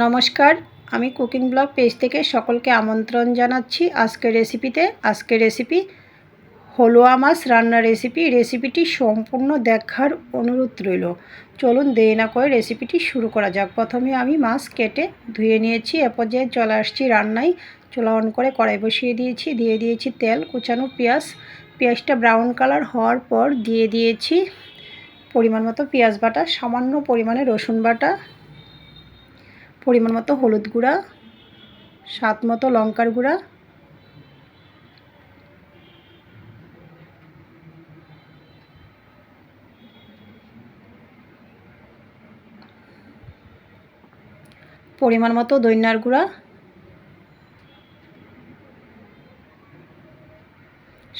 নমস্কার, আমি cooking blog page থেকে সকলকে আমন্ত্রণ জানাচ্ছি আজকের রেসিপিতে। আজকের রেসিপি হলুয়া মাছ রান্নার রেসিপিটি সম্পূর্ণ দেখার অনুরোধ রইল। চলুন দেরি না করে রেসিপিটি শুরু করা যাক। প্রথমে আমি মাছ কেটে ধুয়ে নিয়েছি। এ পর্যায়ে চলে আসছি রান্নায়। চুলা অন করে কড়াই বসিয়ে দিয়েছি, দিয়ে দিয়েছি তেল, কুচানো পেঁয়াজটা ব্রাউন কালার হওয়ার পর দিয়ে দিয়েছি পরিমাণ মতো পেঁয়াজ বাটা, সামান্য পরিমাণে রসুন বাটা, পরিমাণ মতো হলুদ গুঁড়া, স্বাদ মতো লঙ্কার গুঁড়া, পরিমাণ মতো ধনিয়ার গুঁড়া,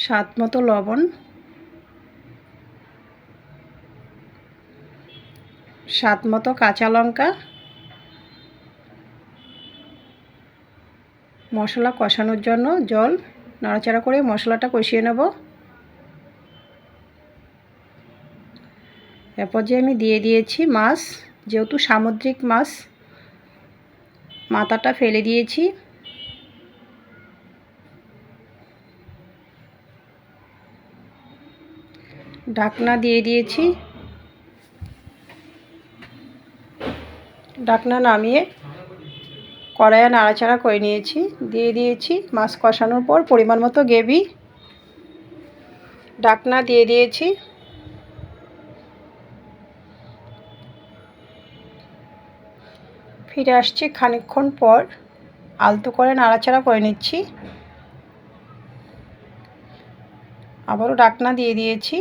স্বাদ মতো লবণ, স্বাদ মতো কাঁচা লঙ্কা, মশলা কষানোর জন্য জল, নাড়াচাড়া করে মশলাটা কষিয়ে নেব। এরপর যে আমি দিয়ে দিয়েছি মাছ, যেহেতু সামুদ্রিক মাছ মাথাটা ফেলে দিয়েছি। ঢাকনা দিয়ে দিয়েছি। ঢাকনা নামিয়ে কড়াইয়ে নাড়াচাড়া করে নিয়েছি। দিয়ে দিয়েছি মাছ কষানোর পর পরিমাণ মতো গ্রেভি। ঢাকনা দিয়ে দিয়েছি। ফিরে আসছি খানিকক্ষণ পর, আলতো করে নাড়াচাড়া করে নিচ্ছি। আবারও ঢাকনা দিয়ে দিয়েছি।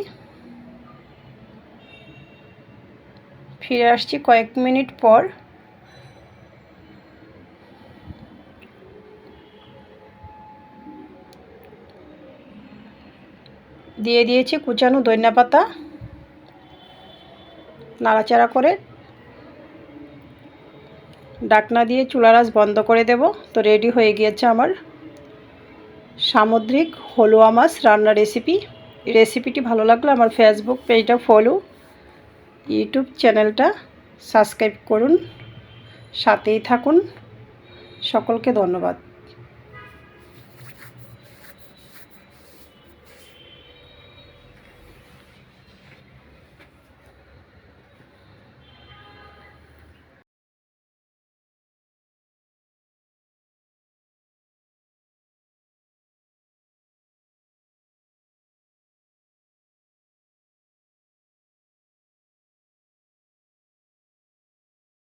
ফিরে আসছি কয়েক মিনিট পর। দিয়ে দিয়েছি কুচানো ধনিয়া পাতা। নাড়াচাড়া করে ঢাকনা দিয়ে চুলার আঁচ বন্ধ করে দেব। তো রেডি হয়ে গিয়েছে আমার সামুদ্রিক হলুয়া মাছ রান্নার রেসিপিটি ভালো লাগলে আমার ফেসবুক পেজটা ফলো, ইউটিউব চ্যানেলটা সাবস্ক্রাইব করুন, সাথেই থাকুন। সকলকে ধন্যবাদ।